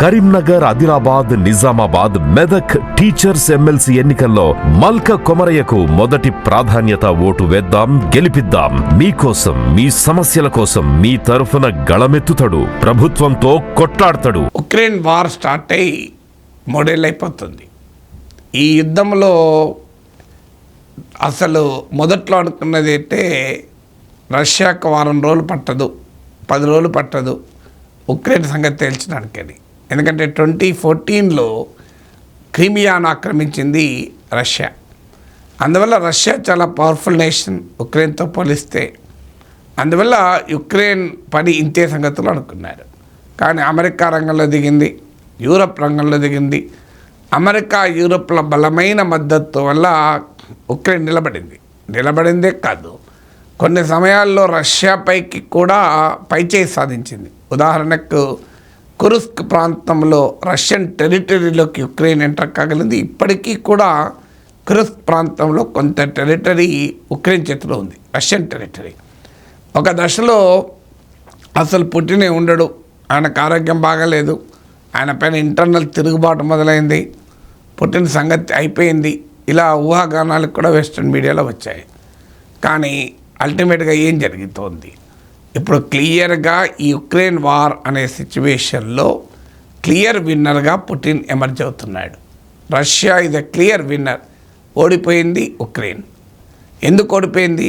Karimnagar, Adilabad, Nizamabad, Medak teachers MLC ఎన్నికల్లో మల్క కొమరయ్యకు మొదటి ప్రాధాన్యత. ఓటు వేద్దాం, గెలిపిద్దాం. మీకోసం, మీ సమస్యల కోసం మీ తరఫున గళమెత్తుతాడు, ప్రభుత్వంతో కొట్లాడతాడు. ఉక్రెయిన్ వార్ స్టార్ట్ అయ్యి 3 ఏళ్ళు అయిపోతుంది. ఈ యుద్ధంలో అసలు మొదట్లో అనుకున్నది అయితే రష్యాకు 1 రోజులు పట్టదు, 10 రోజులు పట్టదు ఉక్రెయిన్ సంగతి తేల్చడానికని. ఎందుకంటే 2014లో క్రీమియాను ఆక్రమించింది రష్యా. అందువల్ల రష్యా చాలా పవర్ఫుల్ నేషన్ ఉక్రెయిన్తో పోలిస్తే. అందువల్ల యుక్రెయిన్ పని ఇంతే సంగతులు అనుకున్నారు. కానీ అమెరికా రంగంలో దిగింది, యూరప్ రంగంలో దిగింది. అమెరికా, యూరప్ల బలమైన మద్దతు వల్ల ఉక్రెయిన్ నిలబడిందే కాదు, కొన్ని సమయాల్లో రష్యాపైకి కూడా పైచేయి సాధించింది. ఉదాహరణకు కుర్స్క్ ప్రాంతంలో రష్యన్ టెరిటరీలోకి యుక్రెయిన్ ఎంటర్ కాగలింది. ఇప్పటికీ కూడా కుర్స్క్ ప్రాంతంలో కొంత టెరిటరీ ఉక్రెయిన్ చేతిలో ఉంది, రష్యన్ టెరిటరీ. ఒక దశలో అసలు పుటినే ఉండడు, ఆయనకు ఆరోగ్యం బాగాలేదు, ఆయన పైన ఇంటర్నల్ తిరుగుబాటు మొదలైంది, పుటిన్ సంగతి అయిపోయింది, ఇలా ఊహాగానాలకు కూడా వెస్ట్రన్ మీడియాలో వచ్చాయి. కానీ అల్టిమేట్గా ఏం జరుగుతోంది ఇప్పుడు క్లియర్గా ఈ యుక్రెయిన్ వార్ అనే సిచ్యువేషన్లో క్లియర్ విన్నర్గా పుటిన్ ఎమర్జ్ అవుతున్నాడు. రష్యా ఇది క్లియర్ విన్నర్. ఓడిపోయింది ఉక్రెయిన్. ఎందుకు ఓడిపోయింది?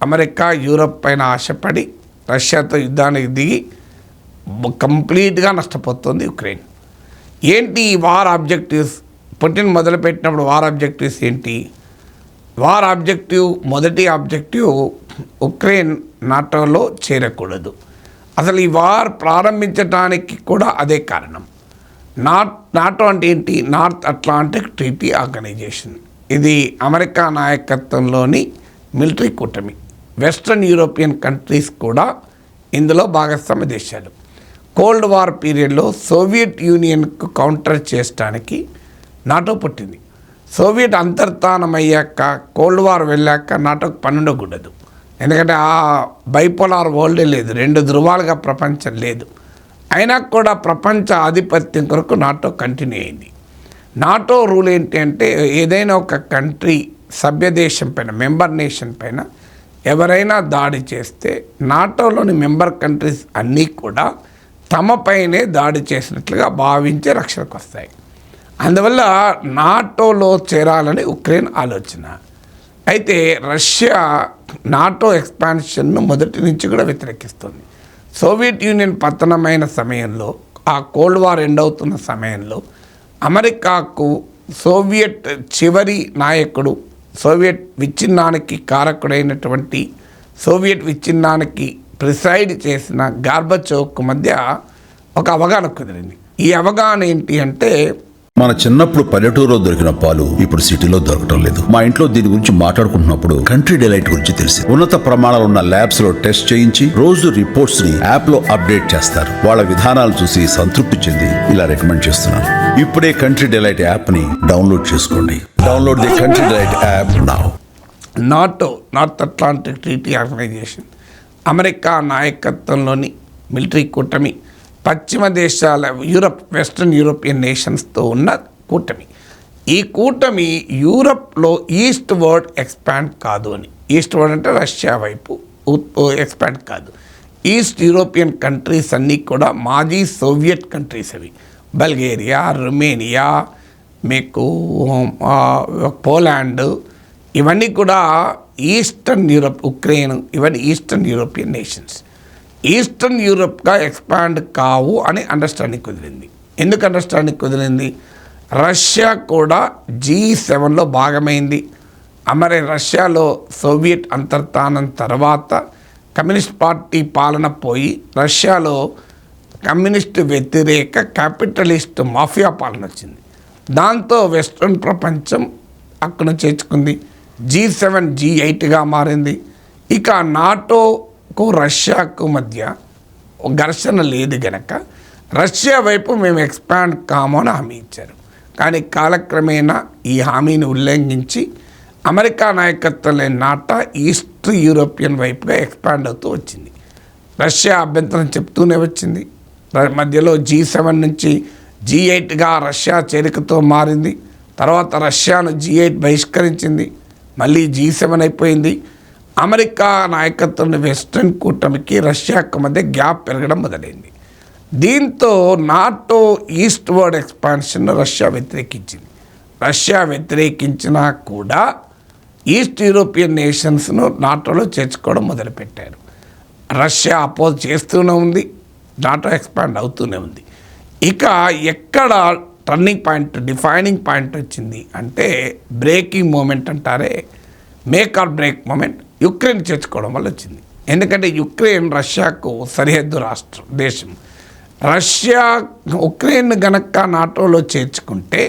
అమెరికా, యూరప్ పైన ఆశపడి రష్యాతో యుద్ధానికి దిగి కంప్లీట్గా నష్టపోతుంది ఉక్రెయిన్. ఏంటి ఈ వార్ ఆబ్జెక్టివ్స్? పుటిన్ మొదలుపెట్టినప్పుడు వార్ ఆబ్జెక్టివ్స్ ఏంటి? వార్ ఆబ్జెక్టివ్, మొదటి ఆబ్జెక్టివ్ ఉక్రెయిన్ నాటోలో చేరకూడదు. అసలు ఈ వార్ ప్రారంభించడానికి కూడా అదే కారణం. నాటో అంటే ఏంటి? North Atlantic Treaty Organization. ఇది అమెరికా నాయకత్వంలోని మిలిటరీ కూటమి. వెస్ట్రన్ యూరోపియన్ కంట్రీస్ కూడా ఇందులో భాగస్వామ్య దేశాలు. కోల్డ్ వార్ పీరియడ్లో సోవియట్ యూనియన్కు కౌంటర్ చేయడానికి నాటో పుట్టింది. సోవియట్ అంతర్ధానమయ్యాక, కోల్డ్ వార్ వెళ్ళాక నాటోకు పని ఉండకూడదు. ఎందుకంటే ఆ బైపోలార్ వరల్డే లేదు, 2 ధృవాలుగా ప్రపంచం లేదు. అయినా కూడా ప్రపంచ ఆధిపత్యం కొరకు నాటో కంటిన్యూ అయింది. నాటో రూల్ ఏంటి అంటే, ఏదైనా ఒక కంట్రీ సభ్య దేశం పైన, మెంబర్ నేషన్ పైన ఎవరైనా దాడి చేస్తే నాటోలోని మెంబర్ కంట్రీస్ అన్నీ కూడా తమ పైనే దాడి చేసినట్లుగా భావించే రక్షణకు వస్తాయి. అందువల్ల నాటోలో చేరాలని ఉక్రెయిన్ ఆలోచన. అయితే రష్యా నాటో ఎక్స్పాన్షన్ను మొదటి నుంచి కూడా వ్యతిరేకిస్తుంది. సోవియట్ యూనియన్ పతనమైన సమయంలో, ఆ కోల్డ్ వార్ ఎండ్ అవుతున్న సమయంలో అమెరికాకు సోవియట్ చివరి నాయకుడు, సోవియట్ విచ్ఛిన్నానికి కారకుడైనటువంటి, సోవియట్ విచ్ఛిన్నానికి ప్రిసైడ్ చేసిన గార్బచోవ్కు మధ్య ఒక అవగాహన కుదిరింది. ఈ అవగాహన ఏంటి అంటే, మన చిన్నప్పుడు పల్లెటూరులో దొరికిన పాలు ఇప్పుడు సిటీలో దొరకటం లేదు. మా ఇంట్లో దీని గురించి మాట్లాడుకుంటున్నప్పుడు కంట్రీ డిలైట్ గురించి తెలిసి, ఉన్నత ప్రమాణాలు ఉన్న ల్యాబ్స్ లో టెస్ట్ చేయించి రోజు రిపోర్ట్స్ ని యాప్ లో అప్డేట్ చేస్తారు. వాళ్ళ విధానాలు చూసి సంతృప్తి చెంది ఇలా రికమెండ్ చేస్తున్నాను. ఇప్పుడే కంట్రీ డిలైట్ యాప్ ని డౌన్లోడ్ చేసుకోండి. Download the country delight app now. NATO, North Atlantic Treaty Organization, America నాయకత్వంలోని మిలిటరీ కూటమి, పశ్చిమ దేశాల, యూరప్, వెస్ట్రన్ యూరోపియన్ నేషన్స్తో ఉన్న కూటమి. ఈ కూటమి యూరప్లో ఈస్ట్ వర్డ్ ఎక్స్పాండ్ కాదు అని. ఈస్ట్ వర్డ్ అంటే రష్యా వైపు ఎక్స్పాండ్ కాదు. ఈస్ట్ యూరోపియన్ కంట్రీస్ అన్నీ కూడా మాజీ సోవియట్ కంట్రీస్. అవి బల్గేరియా, రొమేనియా, మీకు పోలాండ్, ఇవన్నీ కూడా ఈస్టర్న్ యూరప్, ఉక్రెయిన్, ఇవన్నీ ఈస్టర్న్ యూరోపియన్ నేషన్స్. ఈస్టర్న్ యూరప్గా ఎక్స్పాండ్ కావు అని అండర్స్టాండింగ్ కుదిరింది. ఎందుకు అండర్స్టాండింగ్ కుదిరింది? రష్యా కూడా G7లో భాగమైంది. రష్యాలో సోవియట్ అంతర్ధానం తర్వాత కమ్యూనిస్ట్ పార్టీ పాలన పోయి రష్యాలో కమ్యూనిస్ట్ వ్యతిరేక క్యాపిటలిస్ట్ మాఫియా పాలన వచ్చింది. దాంతో వెస్ట్రన్ ప్రపంచం అక్కడ చేర్చుకుంది. G7 G8గా మారింది. ఇక నాటోకు రష్యాకు మధ్య ఘర్షణ లేదు గనక రష్యా వైపు మేము ఎక్స్పాండ్ కాము అని హామీ ఇచ్చారు. కానీ కాలక్రమేణా ఈ హామీని ఉల్లంఘించి అమెరికా నాయకత్వంలో నాటో ఈస్ట్ యూరోపియన్ వైపుగా ఎక్స్పాండ్ అవుతూ వచ్చింది. రష్యా అభ్యంతరం చెప్తూనే వచ్చింది. మధ్యలో G7 నుంచి G8గా రష్యా చేరికతో మారింది. తర్వాత రష్యాను G8 బహిష్కరించింది. మళ్ళీ G7 అయిపోయింది. అమెరికా నాయకత్వంలో వెస్ట్రన్ కూటమికి రష్యాకు మధ్య గ్యాప్ పెరగడం మొదలైంది. దీంతో NATO eastward expansion Russia వ్యతిరేకించింది. రష్యా వ్యతిరేకించినా కూడా ఈస్ట్ యూరోపియన్ నేషన్స్ను నాటోలో చేర్చుకోవడం మొదలుపెట్టారు. రష్యా అపోజ్ చేస్తూనే ఉంది, నాటో ఎక్స్పాండ్ అవుతూనే ఉంది. ఇక ఎక్కడ టర్నింగ్ పాయింట్, డిఫైనింగ్ పాయింట్ వచ్చింది అంటే బ్రేకింగ్ మూమెంట్ అంటారే, make or break moment Ukraine చేర్చుకోవడం వల్ల వచ్చింది. ఎందుకంటే యుక్రెయిన్ రష్యాకు సరిహద్దు దేశం. రష్యా ఉక్రెయిన్ గనక నాటోలో చేర్చుకుంటే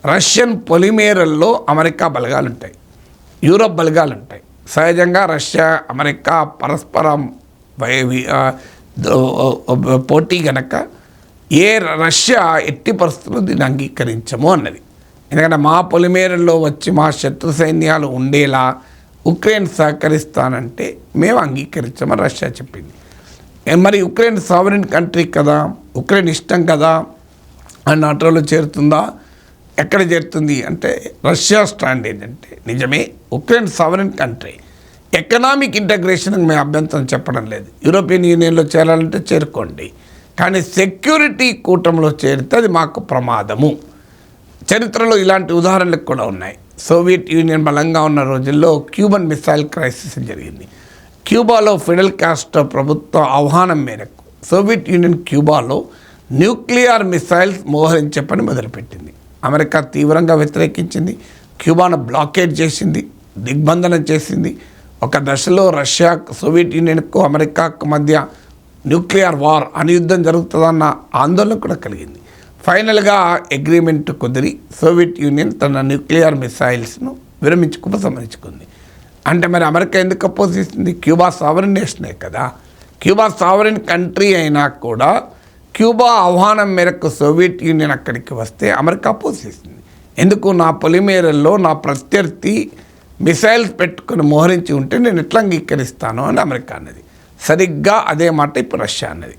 రష్యన్ పొలిమేరల్లో అమెరికా బలగాలు ఉంటాయి, యూరోప్ బలగాలు ఉంటాయి. సహజంగా రష్యా అమెరికా పరస్పరం పోటీ గనక రష్యా ఎట్టి పరిస్థితుల్లో దీన్ని అంగీకరించము అన్నది. ఎందుకంటే మా పొలిమేరల్లో వచ్చి మా శత్రు సైన్యాలు ఉండేలా ఉక్రెయిన్ సహకరిస్తానంటే మేము అంగీకరించమని రష్యా చెప్పింది. మరి ఉక్రెయిన్ సావరెన్ కంట్రీ కదా, ఉక్రెయిన్ ఇష్టం కదా అని నాటోలో చేరుతుందా, ఎక్కడ చేరుతుంది అంటే రష్యా స్టాండ్ ఏంటంటే నిజమే ఉక్రెయిన్ సావరెన్ కంట్రీ, ఎకనామిక్ ఇంటగ్రేషన్కి మేము అభ్యంతరం చెప్పడం లేదు, యూరోపియన్ యూనియన్లో చేరాలంటే చేరుకోండి, కానీ సెక్యూరిటీ కూటమిలో చేరితే అది మాకు ప్రమాదము. చరిత్రలో ఇలాంటి ఉదాహరణలు కూడా ఉన్నాయి. సోవియట్ యూనియన్ బలంగా ఉన్న రోజుల్లో క్యూబన్ మిసైల్ క్రైసిస్ జరిగింది. క్యూబాలో ఫిడెల్ కాస్ట్రో ప్రభుత్వ ఆహ్వానం మేరకు సోవియట్ యూనియన్ క్యూబాలో న్యూక్లియర్ మిసైల్స్ మోహరించే పని మొదలుపెట్టింది. అమెరికా తీవ్రంగా వ్యతిరేకించింది, క్యూబాను బ్లాకేడ్ చేసింది, దిగ్బంధనం చేసింది. ఒక దశలో రష్యా, సోవియట్ యూనియన్కు అమెరికాకు మధ్య న్యూక్లియర్ వార్ అనుయుద్ధం జరుగుతుందన్న ఆందోళన కూడా కలిగింది. ఫైనల్గా అగ్రిమెంట్ కుదిరి సోవియట్ యూనియన్ తన న్యూక్లియర్ మిసైల్స్ను ఉపసంహరించుకుంది. అంటే మరి అమెరికా ఎందుకు అపోజ్ చేసింది? క్యూబా సావరెన్ నేషనే కదా. క్యూబా సావరెన్ కంట్రీ అయినా కూడా క్యూబా ఆహ్వానం మేరకు సోవియట్ యూనియన్ అక్కడికి వస్తే అమెరికా అపోజ్ చేసింది. ఎందుకు? నా పొలిమేరల్లో నా ప్రత్యర్థి మిసైల్స్ పెట్టుకుని మోహరించి ఉంటే నేను ఎట్లా అంగీకరిస్తాను అని అమెరికా అన్నది. సరిగ్గా అదే మాట ఇప్పుడు రష్యా అన్నది.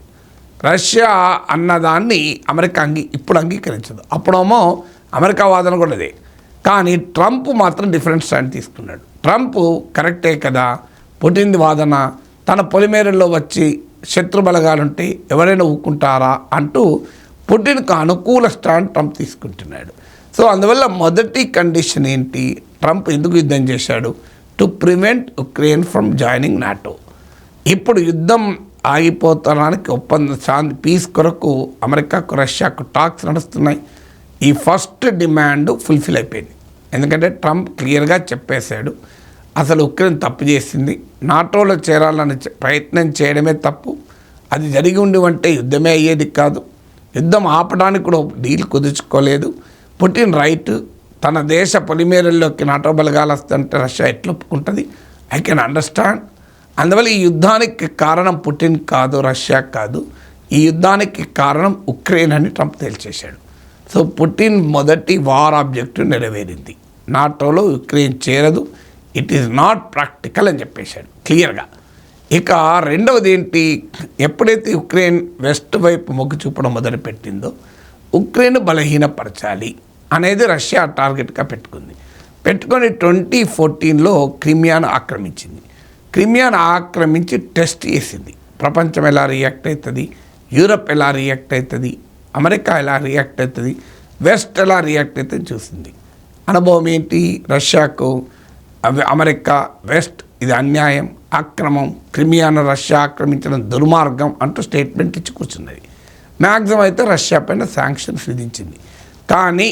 రష్యా అన్నదాన్ని అమెరికా ఇప్పుడు అంగీకరించదు. అప్పుడేమో అమెరికా వాదన కూడా అదే. కానీ ట్రంప్ మాత్రం డిఫరెంట్ స్టాండ్ తీసుకున్నాడు. ట్రంప్ కరెక్టే కదా, పుటిన్ వాదన, తన పొలిమేరల్లో వచ్చి శత్రు బలగాలుంటే ఎవరైనా ఊరుకుంటారా అంటూ పుటిన్కు అనుకూల స్టాండ్ ట్రంప్ తీసుకుంటున్నాడు. సో అందువల్ల మొదటి కండిషన్ ఏంటి? ట్రంప్ ఎందుకు యుద్ధం చేశాడు? To prevent Ukraine from joining NATO. ఇప్పుడు యుద్ధం ఆగిపోతానికి పీస్ కొరకు అమెరికాకు రష్యాకు టాక్స్ నడుస్తున్నాయి. ఈ ఫస్ట్ డిమాండ్ ఫుల్ఫిల్ అయిపోయింది. ఎందుకంటే ట్రంప్ క్లియర్గా చెప్పేశాడు, అసలు ఉక్రెయిన్ తప్పు చేసింది, నాటోలో చేరాలని ప్రయత్నం చేయడమే తప్పు, అది జరిగి ఉంటే యుద్ధమే అయ్యేది కాదు, యుద్ధం ఆపడానికి కూడా డీల్ కుదుర్చుకోలేదు, పుటిన్ రైట్, తన దేశ పొలిమేరల్లోకి నాటో బలగాలు వస్తుంటే రష్యా ఎట్లా ఒప్పుకుంటుంది, ఐ కెన్ అండర్స్టాండ్. అందువల్ల ఈ యుద్ధానికి కారణం పుటిన్ కాదు, రష్యా కాదు, ఈ యుద్ధానికి కారణం ఉక్రెయిన్ అని ట్రంప్ తేల్చేశాడు. సో పుటిన్ మొదటి వార్ ఆబ్జెక్టివ్ నెరవేరింది, నాటోలో ఉక్రెయిన్ చేరదు, ఇట్ ఈజ్ నాట్ ప్రాక్టికల్ అని చెప్పేశాడు క్లియర్గా. ఇక రెండవది ఏంటి? ఎప్పుడైతే ఉక్రెయిన్ వెస్ట్ వైపు మొగ్గు చూపడం మొదలుపెట్టిందో ఉక్రెయిన్ బలహీనపరచాలి అనేది రష్యా టార్గెట్గా పెట్టుకొని 2014లో క్రిమియాను ఆక్రమించింది. క్రిమియాను ఆక్రమించి టెస్ట్ చేసింది. ప్రపంచం ఎలా రియాక్ట్ అవుతుంది, యూరప్ ఎలా రియాక్ట్ అవుతుంది, అమెరికా ఎలా రియాక్ట్ అవుతుంది, వెస్ట్ ఎలా రియాక్ట్ అవుతుంది చూసింది. అనుభవం ఏంటి? రష్యాకు అమెరికా, వెస్ట్ ఇది అన్యాయం, అక్రమం, క్రిమియాను రష్యా ఆక్రమించడం దుర్మార్గం అంటూ స్టేట్మెంట్ ఇచ్చి కూర్చున్నది. మ్యాక్సిమం అయితే రష్యా పైన శాంక్షన్స్ విధించింది. కానీ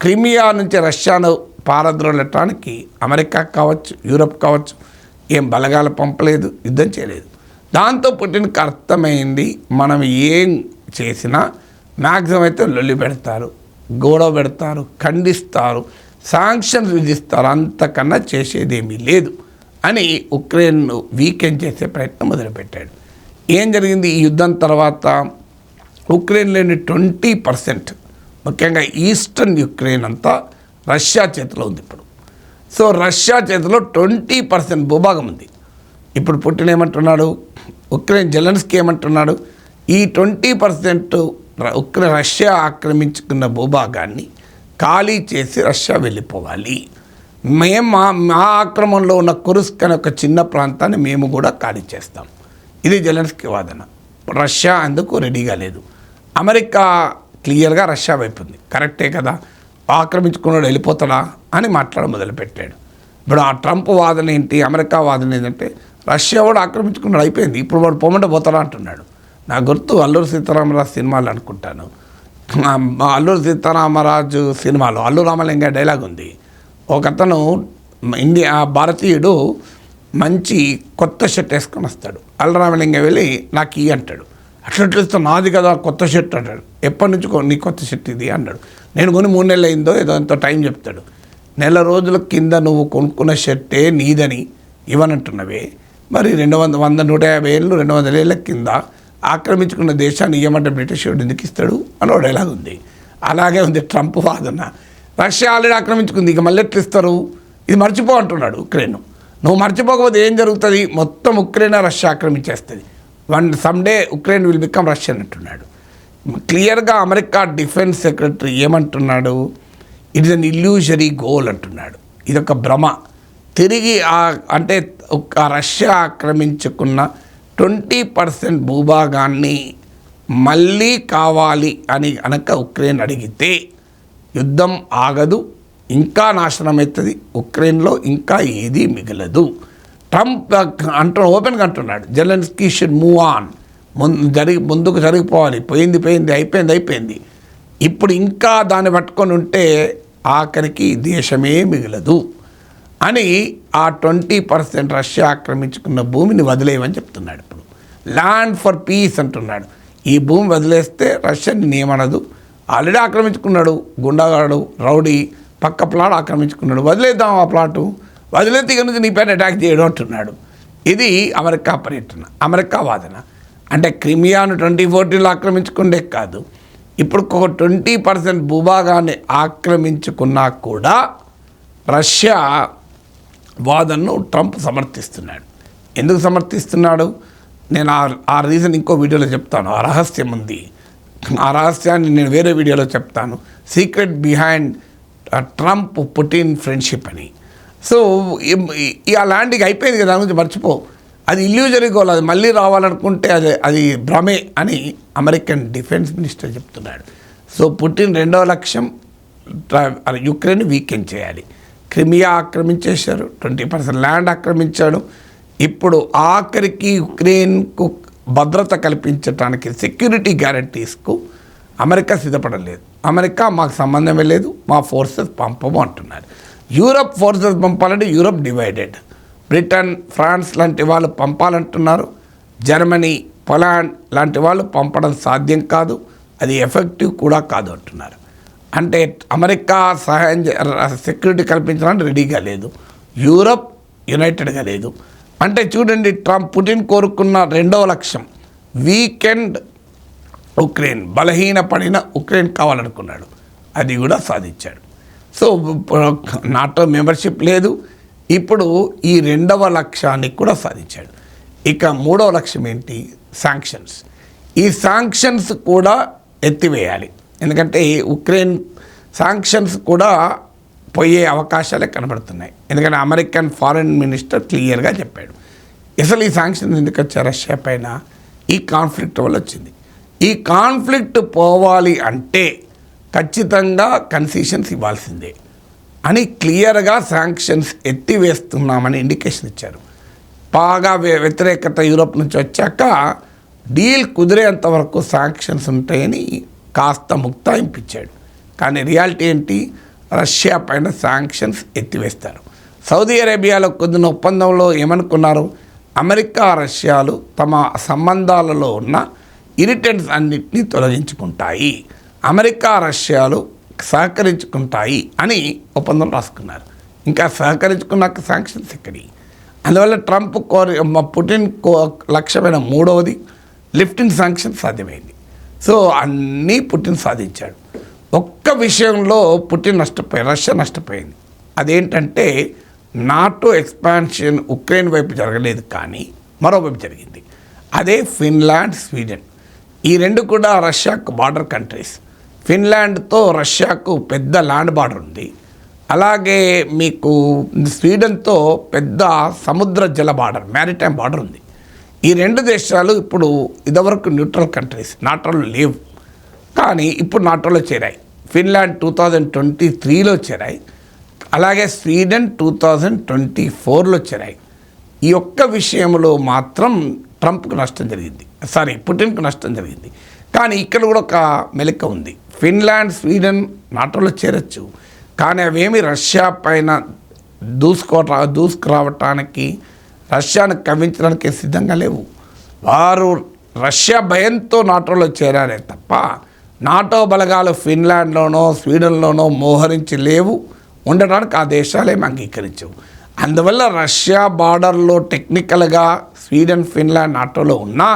క్రిమియా నుంచి రష్యాను పారద్రోలటానికి అమెరికా కావచ్చు, యూరప్ కావచ్చు ఏం బలగాలు పంపలేదు, యుద్ధం చేయలేదు. దాంతో పుటిన్కి అర్థమైంది, మనం ఏం చేసినా మ్యాక్సిమం అయితే లొల్లి పెడతారు, గొడవ పెడతారు, ఖండిస్తారు, శాంక్షన్స్ విధిస్తారు, అంతకన్నా చేసేదేమీ లేదు అని ఉక్రెయిన్ వీకెండ్ చేసే ప్రయత్నం మొదలుపెట్టాడు. ఏం జరిగింది? ఈ యుద్ధం తర్వాత ఉక్రెయిన్లోని 20%, ముఖ్యంగా ఈస్టర్న్ యుక్రెయిన్ అంతా రష్యా చేతిలో ఉంది ఇప్పుడు. సో రష్యా చేతిలో 20% భూభాగం ఉంది. ఇప్పుడు పుటిన్ ఏమంటున్నాడు, ఉక్రెయిన్ జెలెన్స్కీ ఏమంటున్నాడు, ఈ 20% రష్యా ఆక్రమించుకున్న భూభాగాన్ని ఖాళీ చేసి రష్యా వెళ్ళిపోవాలి. మేము మా ఆక్రమణలో ఉన్న కురుస్క్ అనే ఒక చిన్న ప్రాంతాన్ని మేము కూడా ఖాళీ చేస్తాం. ఇది జెలెన్స్కీ వాదన. రష్యా అందుకు రెడీగా లేదు. అమెరికా క్లియర్గా రష్యా వైపు ఉంది. కరెక్టే కదా, ఆక్రమించుకున్నాడు వెళ్ళిపోతాడా అని మాట్లాడడం మొదలుపెట్టాడు. ఇప్పుడు ఆ ట్రంప్ వాదన ఏంటి, అమెరికా వాదన ఏంటంటే రష్యా కూడా ఆక్రమించుకున్నాడు, అయిపోయింది, ఇప్పుడు వాడు పొమ్మంటే పోతాడా అంటున్నాడు. నా గుర్తు అల్లూరి సీతారామరాజు సినిమాలు అనుకుంటాను. అల్లూరి సీతారామరాజు సినిమాలో అల్లు రామలింగ డైలాగ్ ఉంది. ఒకతను భారతీయుడు మంచి కొత్త షర్ట్ వేసుకొని వస్తాడు. అల్లు రామలింగ వెళ్ళి నాకు ఇయ్యి అంటాడు. అట్లా ఇస్తే నాది కదా కొత్త షర్ట్ అంటాడు. ఎప్పటి నుంచి నీ కొత్త షర్ట్ ఇది అన్నాడు. నేను కొని 3 నెలలు అయిందో ఏదో ఎంతో టైం చెప్తాడు. నెల రోజుల కింద నువ్వు కొనుక్కున్న షర్టే నీదని ఇవ్వనంటున్నవే, మరి 150 ఏళ్ళు 200 ఏళ్ళ కింద ఆక్రమించుకున్న దేశాన్ని ఇవ్వమంటే బ్రిటిష్ వాడు ఎందుకు ఇస్తాడు అని ఒక డైలాగ్ ఉంది. అలాగే ఉంది ట్రంప్ వాదన. రష్యా ఆల్రెడీ ఆక్రమించుకుంది, ఇక మళ్ళీ ఎట్లా ఇస్తారు, ఇది మర్చిపో అంటున్నాడు ఉక్రెయిన్. నువ్వు మర్చిపోకపోతే ఏం జరుగుతుంది, మొత్తం ఉక్రెయిన్ రష్యా ఆక్రమించేస్తుంది. Someday Ukraine will become Russian అంటున్నాడు. క్లియర్గా అమెరికా డిఫెన్స్ సెక్రటరీ ఏమంటున్నాడు, it is an illusory goal అంటున్నాడు. ఇదొక భ్రమ. తిరిగి అంటే రష్యా ఆక్రమించుకున్న 20% భూభాగాన్ని మళ్ళీ కావాలి అని కనుక ఉక్రెయిన్ అడిగితే యుద్ధం ఆగదు, ఇంకా నాశనం అవుతుంది, ఉక్రెయిన్లో ఇంకా ఏదీ మిగలదు. ట్రంప్ ఓపెన్గా అంటున్నాడు జెలెన్స్కీ షుడ్ మూవ్ ఆన్, ముందుకు జరిగిపోవాలి, అయిపోయింది. ఇప్పుడు ఇంకా దాన్ని పట్టుకొని ఉంటే ఆఖరికి దేశమే మిగలదు అని ఆ 20% రష్యా ఆక్రమించుకున్న భూమిని వదిలేయమని చెప్తున్నాడు. ఇప్పుడు ల్యాండ్ ఫర్ పీస్ అంటున్నాడు. ఈ భూమి వదిలేస్తే రష్యాని ఏమనదు, ఆల్రెడీ ఆక్రమించుకున్నాడు, గుండాగాడు రౌడీ పక్క ప్లాట్ ఆక్రమించుకున్నాడు, వదిలేద్దాం ఆ ప్లాటు, వదిలేస్తే ఇక నుంచి నీ పైన అటాక్ చేయడం అంటున్నాడు. ఇది అమెరికా పర్యటన, అమెరికా వాదన. అంటే క్రిమియాను 2014లో ఆక్రమించుకుండే కాదు, ఇప్పుడు ఒక 20% భూభాగాన్ని ఆక్రమించుకున్నా కూడా రష్యా వాదనను ట్రంప్ సమర్థిస్తున్నాడు. ఎందుకు సమర్థిస్తున్నాడు, నేను ఆ రీజన్ ఇంకో వీడియోలో చెప్తాను. ఆ రహస్యం ఉంది, ఆ రహస్యాన్ని నేను వేరే వీడియోలో చెప్తాను. Secret behind Trump Putin friendship అని. సో ఆ ల్యాండింగ్ అయిపోయింది కదా, దాని గురించి మర్చిపో, అది ఇల్యూజరీ గోల్, అది మళ్ళీ రావాలనుకుంటే అది భ్రమే అని అమెరికన్ డిఫెన్స్ మినిస్టర్ చెప్తున్నాడు. సో పుటిన్ 2వ లక్ష్యం యుక్రెయిన్ వీకెండ్ చేయాలి. క్రిమియా ఆక్రమించేశారు, 20% ల్యాండ్ ఆక్రమించాడు. ఇప్పుడు ఆఖరికి యుక్రెయిన్కు భద్రత కల్పించడానికి సెక్యూరిటీ గ్యారంటీస్కు అమెరికా సిద్ధపడలేదు. అమెరికా మాకు సంబంధమే లేదు, మా ఫోర్సెస్ పంపము అంటున్నారు. యూరప్ ఫోర్సెస్ పంపాలంటే యూరప్ డివైడెడ్. బ్రిటన్, ఫ్రాన్స్ లాంటి వాళ్ళు పంపాలంటున్నారు. జర్మనీ, పోలాండ్ లాంటి వాళ్ళు పంపడం సాధ్యం కాదు, అది ఎఫెక్టివ్ కూడా కాదు అంటున్నారు. అంటే అమెరికా సెక్యూరిటీ కల్పించడానికి రెడీగా లేదు, యూరప్ యునైటెడ్గా లేదు. అంటే చూడండి, పుటిన్ కోరుకున్న 2వ లక్ష్యం వీకెండ్ ఉక్రెయిన్, బలహీనపడిన ఉక్రెయిన్ కావాలనుకున్నాడు, అది కూడా సాధించాడు. సో నాటో మెంబర్షిప్ లేదు, ఇప్పుడు ఈ 2వ లక్ష్యాన్ని కూడా సాధించాడు. ఇక 3వ లక్ష్యం ఏంటి, శాంక్షన్స్. ఈ శాంక్షన్స్ కూడా ఎత్తివేయాలి, ఎందుకంటే ఉక్రెయిన్ శాంక్షన్స్ కూడా పోయే అవకాశాలే కనబడుతున్నాయి. ఎందుకంటే అమెరికన్ ఫారెన్ మినిస్టర్ క్లియర్గా చెప్పాడు, అసలు ఈ శాంక్షన్స్ ఎందుకు వచ్చారు రష్యా పైన, ఈ కాన్ఫ్లిక్ట్ వల్ల వచ్చింది. ఈ కాన్ఫ్లిక్ట్ పోవాలి అంటే ఖచ్చితంగా కన్సెషన్స్ ఇవ్వాల్సిందే అని క్లియర్గా శాంక్షన్స్ ఎత్తివేస్తున్నామని ఇండికేషన్ ఇచ్చారు. బాగా వ్యతిరేకత యూరోప్ నుంచి వచ్చాక డీల్ కుదిరేంత వరకు శాంక్షన్స్ ఉంటాయని కాస్త ముక్తాయింపించాడు. కానీ రియాలిటీ ఏంటి, రష్యా పైన శాంక్షన్స్ ఎత్తివేస్తారు. సౌదీ అరేబియాలో కుదిరిన ఒప్పందంలో ఏమనుకున్నారు, అమెరికా రష్యాలు తమ సంబంధాలలో ఉన్న ఇరిటెంట్స్ అన్నింటినీ తొలగించుకుంటాయి, అమెరికా రష్యాలు సహకరించుకుంటాయి అని ఒప్పందం రాసుకున్నారు. ఇంకా సహకరించుకున్నాక శాంక్షన్స్ ఎక్కడి. అందువల్ల ట్రంప్ పుటిన్ లక్ష్యమైన 3వది లిఫ్టింగ్ శాంక్షన్ సాధ్యమైంది. సో అన్నీ పుటిన్ సాధించాడు. ఒక్క విషయంలో రష్యా నష్టపోయింది. అదేంటంటే నాటో ఎక్స్పాన్షన్ ఉక్రెయిన్ వైపు జరగలేదు, కానీ మరోవైపు జరిగింది. అదే ఫిన్లాండ్, స్వీడన్. ఈ రెండు కూడా రష్యాకు బార్డర్ కంట్రీస్. ఫిన్లాండ్తో రష్యాకు పెద్ద ల్యాండ్ బార్డర్ ఉంది. అలాగే మీకు స్వీడన్తో పెద్ద సముద్ర జల బార్డర్, మ్యారిటైమ్ బార్డర్ ఉంది. ఈ రెండు దేశాలు ఇప్పుడు ఇదివరకు న్యూట్రల్ కంట్రీస్, నాటోలో లేవు, కానీ ఇప్పుడు నాటోలో చేరాయి. ఫిన్లాండ్ 2023లో చేరాయి, అలాగే స్వీడన్ 2024లో చేరాయి. ఈ ఒక్క విషయంలో మాత్రం ట్రంప్కు నష్టం జరిగింది, పుటిన్కు నష్టం జరిగింది. కానీ ఇక్కడ కూడా ఒక మెలిక ఉంది. ఫిన్లాండ్, స్వీడన్ నాటోలో చేరొచ్చు, కానీ అవేమి రష్యా పైన దూసుకురావటానికి, రష్యాను కవ్వించడానికి సిద్ధంగా లేవు. వారు రష్యా భయంతో నాటోలో చేరారే తప్ప నాటో బలగాలు ఫిన్లాండ్లోనో స్వీడన్లోనో మోహరించి లేవు, ఉండడానికి ఆ దేశాలేమి అంగీకరించవు. అందువల్ల రష్యా బార్డర్లో టెక్నికల్గా స్వీడన్, ఫిన్లాండ్ నాటోలో ఉన్నా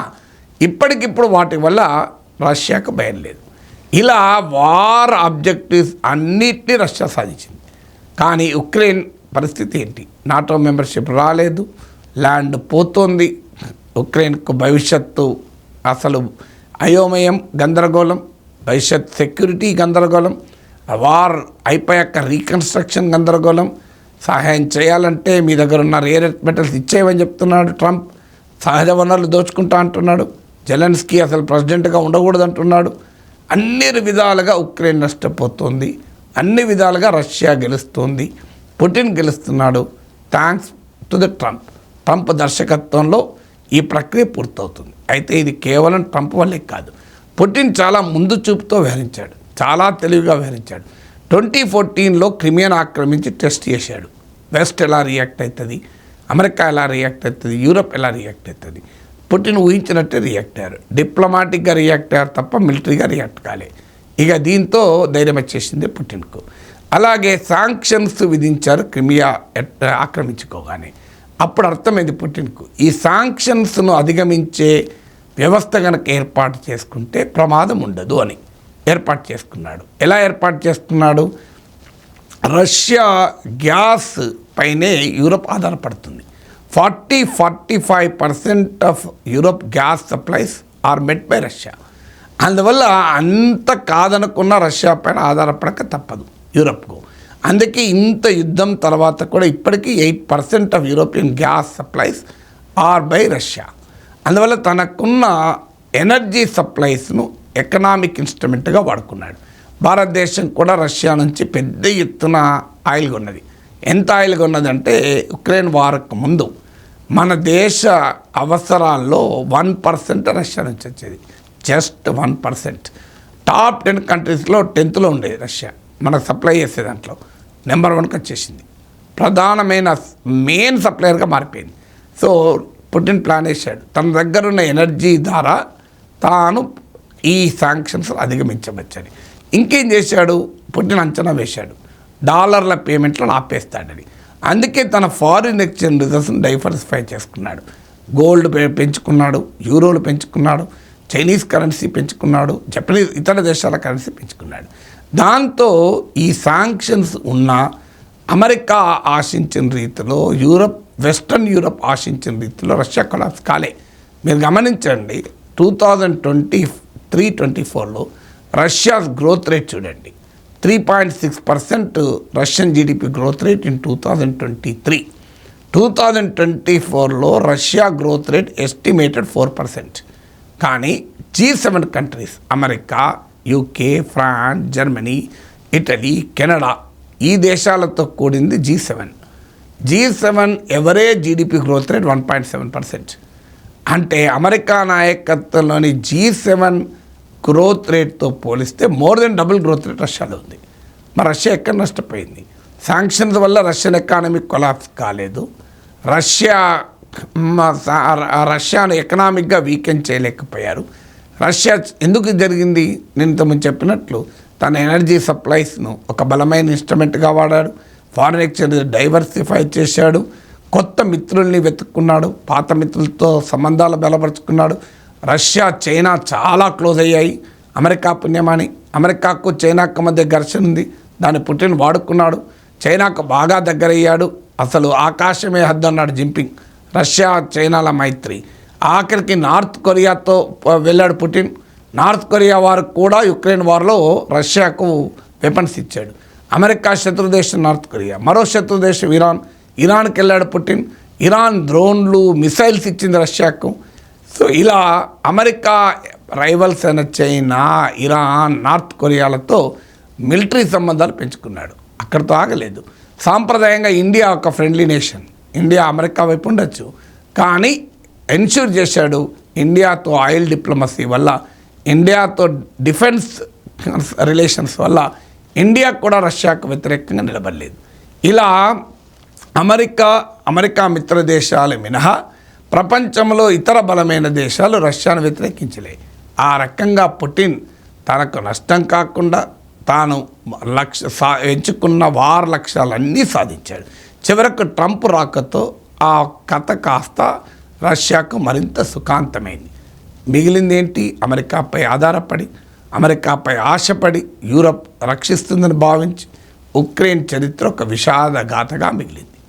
ఇప్పటికిప్పుడు వాటి వల్ల రష్యాకు భయం లేదు. ఇలా వార్ ఆబ్జెక్టివ్స్ అన్నిటినీ రష్యా సాధించింది. కానీ ఉక్రెయిన్ పరిస్థితి ఏంటి? నాటో మెంబర్షిప్ రాలేదు, ల్యాండ్ పోతోంది. ఉక్రెయిన్కు భవిష్యత్తు అసలు అయోమయం, గందరగోళం, భవిష్యత్ సెక్యూరిటీ గందరగోళం, వార్ అయిపోయాక రీకన్స్ట్రక్షన్ గందరగోళం. సహాయం చేయాలంటే మీ దగ్గర ఉన్న రేర్ ఎర్త్ మెటల్స్ ఇచ్చేయమని చెప్తున్నాడు ట్రంప్. సహజ వనరులు దోచుకుంటా అంటున్నాడు. జెలెన్స్కీ అసలు ప్రెసిడెంట్గా ఉండకూడదు అంటున్నాడు. అన్ని విధాలుగా ఉక్రెయిన్ నష్టపోతుంది, అన్ని విధాలుగా రష్యా గెలుస్తుంది, పుటిన్ గెలుస్తున్నాడు. థ్యాంక్స్ టు ద ట్రంప్ దర్శకత్వంలో ఈ ప్రక్రియ పూర్తవుతుంది. అయితే ఇది కేవలం ట్రంప్ వల్లే కాదు, పుటిన్ చాలా ముందు చూపుతో వ్యవహరించాడు, చాలా తెలివిగా వ్యవహరించాడు. 2014లో క్రిమియాను ఆక్రమించి టెస్ట్ చేశాడు. వెస్ట్ ఎలా రియాక్ట్ అవుతుంది, అమెరికా ఎలా రియాక్ట్ అవుతుంది, యూరప్ ఎలా రియాక్ట్ అవుతుంది. పుటిన్ ఊహించినట్టే రియాక్ట్ అయ్యారు. డిప్లొమాటిక్గా రియాక్ట్ అయ్యారు తప్ప మిలిటరీగా రియాక్ట్ కాలే. ఇక దీంతో ధైర్యం వచ్చేసింది పుటిన్కు. అలాగే శాంక్షన్స్ విధించారు క్రిమియా ఆక్రమించుకోగానే. అప్పుడు అర్థమైంది పుటిన్కు, ఈ శాంక్షన్స్ను అధిగమించే వ్యవస్థ కనుక ఏర్పాటు చేసుకుంటే ప్రమాదం ఉండదు అని ఏర్పాటు చేసుకున్నాడు. ఎలా ఏర్పాటు చేసుకున్నాడు? రష్యా గ్యాస్ పైనే యూరప్ ఆధారపడుతుంది. 40-45% of Europe gas supplies are met by Russia. అందువల్ల అంత కాదనుకున్న రష్యా పైన ఆధారపడక తప్పదు యూరప్కు. అందుకే ఇంత యుద్ధం తర్వాత కూడా ఇప్పటికీ 8% of European gas supplies are by Russia. అందువల్ల తనకున్న ఎనర్జీ సప్లైస్ను ఎకనామిక్ ఇన్స్ట్రుమెంట్గా వాడుకున్నాడు. భారతదేశం కూడా రష్యా నుంచి పెద్ద ఎత్తున ఆయిల్ కొన్నది. ఎంత ఆయిల్ కొన్నదంటే ఉక్రెయిన్ వార్కు ముందు మన దేశ అవసరాల్లో 1% రష్యా నుంచి వచ్చేది, జస్ట్ 1%. టాప్ 10 కంట్రీస్లో 10th ఉండేది రష్యా. మనకు సప్లై చేసే దాంట్లో నెంబర్ 1కి వచ్చేసింది. ప్రధానమైన మెయిన్ సప్లయర్గా మారిపోయింది. సో పుటిన్ ప్లాన్ వేశాడు, తన దగ్గర ఉన్న ఎనర్జీ ద్వారా తాను ఈ శాంక్షన్స్ అధిగమించవచ్చని. ఇంకేం చేశాడు? పుటిన్ అంచనా వేశాడు, డాలర్ల పేమెంట్లను ఆపేస్తాడని. అందుకే తన ఫారిన్ ఎక్స్చేంజ్ రిజర్వ్స్ని డైవర్సిఫై చేసుకున్నాడు. గోల్డ్ పెంచుకున్నాడు, యూరోలు పెంచుకున్నాడు, చైనీస్ కరెన్సీ పెంచుకున్నాడు, జపనీస్ ఇతర దేశాల కరెన్సీ పెంచుకున్నాడు. దాంతో ఈ శాంక్షన్స్ ఉన్న అమెరికా ఆశించిన రీతిలో, వెస్ట్రన్ యూరప్ ఆశించిన రీతిలో రష్యా కొలాప్స్ కాలే. మీరు గమనించండి, 2023-24లో రష్యాస్ గ్రోత్ రేట్ చూడండి, 3.6% Russian GDP growth rate in 2023. 2024లో రష్యా గ్రోత్ రేట్ ఎస్టిమేటెడ్ 4%. కానీ G7 countries America, UK, France, Germany, Italy, Canada ఈ దేశాలతో కూడింది G7 average GDP growth rate 1.7%. అంటే అమెరికా నాయకత్వంలోని G7 గ్రోత్ రేట్తో పోలిస్తే more than double growth rate రష్యాలో ఉంది. మరి రష్యా ఎక్కడ నష్టపోయింది? శాంక్షన్స్ వల్ల రష్యన్ ఎకానమీ కొలాప్స్ కాలేదు. రష్యాను ఎకనామిక్గా వీకెండ్ చేయలేకపోయారు. రష్యా ఎందుకు జరిగింది? నేను ఇంతకుముందు చెప్పినట్లు తన ఎనర్జీ సప్లైస్ను ఒక బలమైన ఇన్స్ట్రుమెంట్గా వాడాడు, ఫారిన్ ఎక్స్చేంజ్ డైవర్సిఫై చేశాడు, కొత్త మిత్రుల్ని వెతుక్కున్నాడు, పాత మిత్రులతో సంబంధాలు బలపరుచుకున్నాడు. రష్యా, చైనా చాలా క్లోజ్ అయ్యాయి. అమెరికా పుణ్యమాని, అమెరికాకు చైనాకు మధ్య ఘర్షణ ఉంది, దాన్ని పుటిన్ వాడుకున్నాడు. చైనాకు బాగా దగ్గరయ్యాడు. అసలు ఆకాశమే హద్దు అన్నాడు జింపింగ్. రష్యా చైనాల మైత్రి. ఆఖరికి నార్త్ కొరియాతో వెళ్ళాడు పుటిన్. నార్త్ కొరియా వారు కూడా యుక్రెయిన్ వార్లో రష్యాకు వెపన్స్ ఇచ్చాడు. అమెరికా శత్రుదేశం నార్త్ కొరియా, మరో శత్రుదేశం ఇరాన్కి వెళ్ళాడు పుటిన్. ఇరాన్ డ్రోన్లు మిసైల్స్ ఇచ్చింది రష్యాకు. సో ఇలా అమెరికా రైవల్స్ అయిన చైనా, ఇరాన్, నార్త్ కొరియాలతో మిలిటరీ సంబంధాలు పెంచుకున్నాడు. అక్కడితో ఆగలేదు. సాంప్రదాయంగా ఇండియా ఒక ఫ్రెండ్లీ నేషన్, ఇండియా అమెరికా వైపు ఉండొచ్చు, కానీ ఎన్ష్యూర్ చేశాడు ఇండియాతో ఆయిల్ డిప్లొమసీ వల్ల, ఇండియాతో డిఫెన్స్ రిలేషన్స్ వల్ల ఇండియా కూడా రష్యాకు వ్యతిరేకంగా నిలబడలేదు. ఇలా అమెరికా మిత్ర దేశాలు మినహా ప్రపంచంలో ఇతర బలమైన దేశాలు రష్యాను వ్యతిరేకించలే. ఆ రకంగా పుటిన్ తనకు నష్టం కాకుండా తాను ఎంచుకున్న వార్ లక్ష్యాలన్నీ సాధించాడు. చివరకు ట్రంప్ రాకతో ఆ కథ కాస్త రష్యాకు మరింత సుఖాంతమైంది. మిగిలింది ఏంటి? అమెరికాపై ఆధారపడి, అమెరికాపై ఆశపడి యూరప్ రక్షిస్తుందని భావించి ఉక్రెయిన్ చరిత్ర ఒక విషాదగాథగా మిగిలింది.